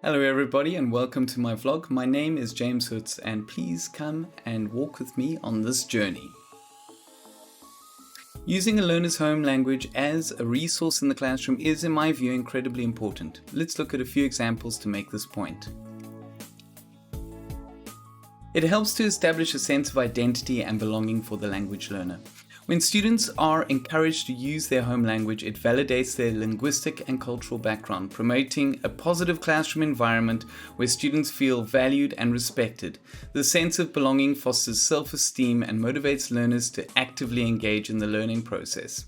Hello everybody and welcome to my vlog. My name is James Hoots and please come and walk with me on this journey. Using a learner's home language as a resource in the classroom is, in my view, incredibly important. Let's look at a few examples to make this point. It helps to establish a sense of identity and belonging for the language learner. When students are encouraged to use their home language, it validates their linguistic and cultural background, promoting a positive classroom environment where students feel valued and respected. The sense of belonging fosters self-esteem and motivates learners to actively engage in the learning process.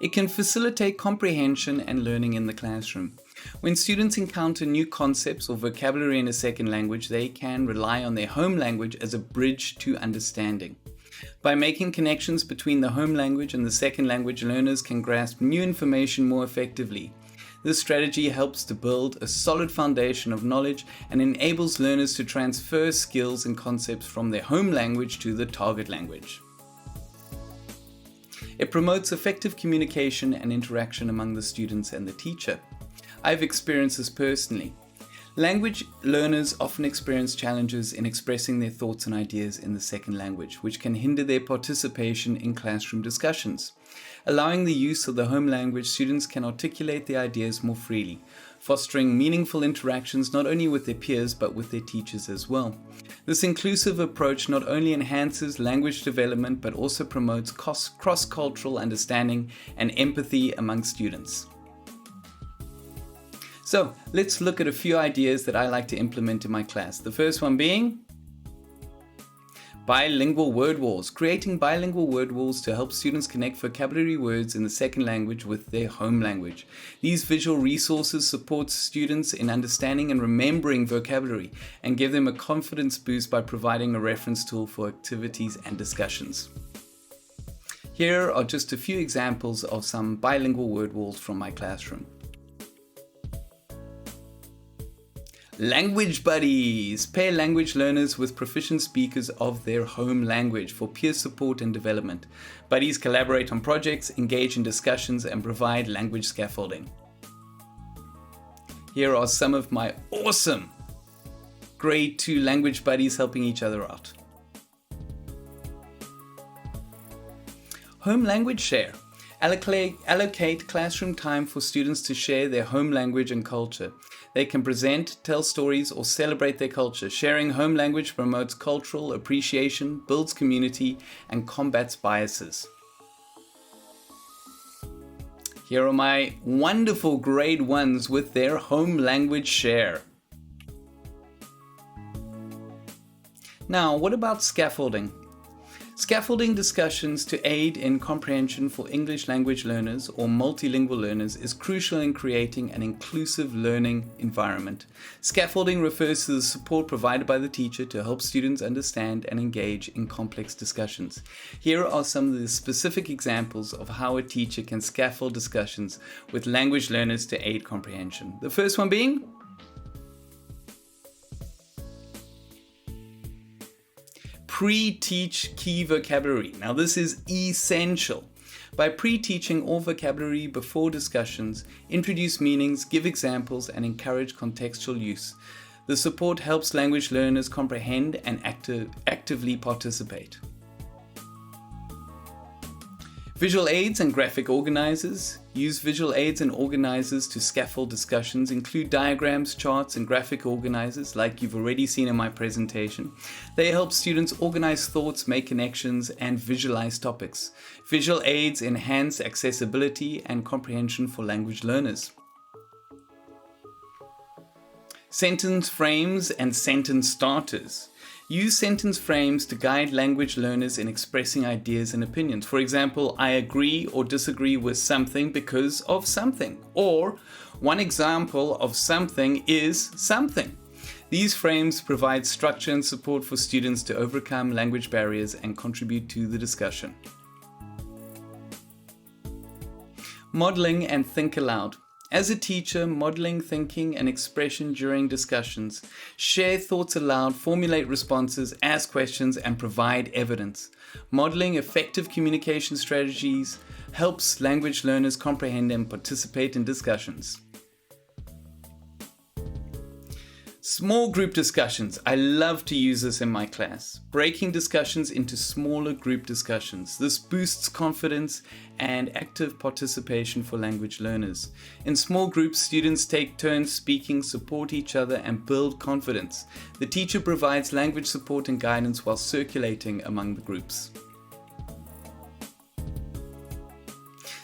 It can facilitate comprehension and learning in the classroom. When students encounter new concepts or vocabulary in a second language, they can rely on their home language as a bridge to understanding. By making connections between the home language and the second language, learners can grasp new information more effectively. This strategy helps to build a solid foundation of knowledge and enables learners to transfer skills and concepts from their home language to the target language. It promotes effective communication and interaction among the students and the teacher. I've experienced this personally. Language learners often experience challenges in expressing their thoughts and ideas in the second language, which can hinder their participation in classroom discussions. Allowing the use of the home language, students can articulate their ideas more freely, fostering meaningful interactions not only with their peers but with their teachers as well. This inclusive approach not only enhances language development but also promotes cross-cultural understanding and empathy among students. So let's look at a few ideas that I like to implement in my class. The first one being bilingual word walls. Creating bilingual word walls to help students connect vocabulary words in the second language with their home language. These visual resources support students in understanding and remembering vocabulary and give them a confidence boost by providing a reference tool for activities and discussions. Here are just a few examples of some bilingual word walls from my classroom. Language buddies. Pair language learners with proficient speakers of their home language for peer support and development. Buddies collaborate on projects, engage in discussions, and provide language scaffolding. Here are some of my awesome grade 2 language buddies helping each other out. Home language share. Allocate classroom time for students to share their home language and culture. They can present, tell stories, or celebrate their culture. Sharing home language promotes cultural appreciation, builds community, and combats biases. Here are my wonderful grade 1s with their home language share. Now, what about scaffolding? Scaffolding discussions to aid in comprehension for English language learners or multilingual learners is crucial in creating an inclusive learning environment. Scaffolding refers to the support provided by the teacher to help students understand and engage in complex discussions. Here are some of the specific examples of how a teacher can scaffold discussions with language learners to aid comprehension. The first one being pre-teach key vocabulary. Now this is essential. By pre-teaching all vocabulary before discussions, introduce meanings, give examples, and encourage contextual use. The support helps language learners comprehend and actively participate. Visual aids and graphic organizers. Use visual aids and organizers to scaffold discussions. Include diagrams, charts, and graphic organizers like you've already seen in my presentation. They help students organize thoughts, make connections, and visualize topics. Visual aids enhance accessibility and comprehension for language learners. Sentence frames and sentence starters. Use sentence frames to guide language learners in expressing ideas and opinions. For example, I agree or disagree with something because of something. Or, one example of something is something. These frames provide structure and support for students to overcome language barriers and contribute to the discussion. Modeling and think aloud. As a teacher, modeling thinking and expression during discussions. Share thoughts aloud, formulate responses, ask questions, and provide evidence. Modeling effective communication strategies helps language learners comprehend and participate in discussions. Small group discussions. I love to use this in my class. Breaking discussions into smaller group discussions. This boosts confidence and active participation for language learners. In small groups, students take turns speaking, support each other, and build confidence. The teacher provides language support and guidance while circulating among the groups.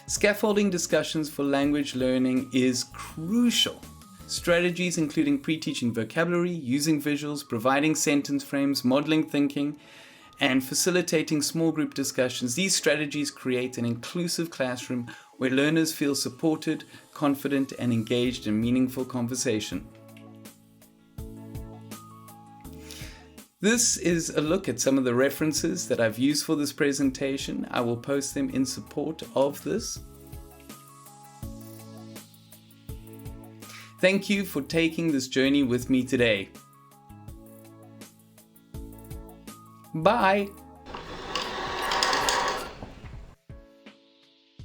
Scaffolding discussions for language learning is crucial. Strategies including pre-teaching vocabulary, using visuals, providing sentence frames, modeling thinking, and facilitating small group discussions. These strategies create an inclusive classroom where learners feel supported, confident, and engaged in meaningful conversation. This is a look at some of the references that I've used for this presentation. I will post them in support of this. Thank you for taking this journey with me today. Bye!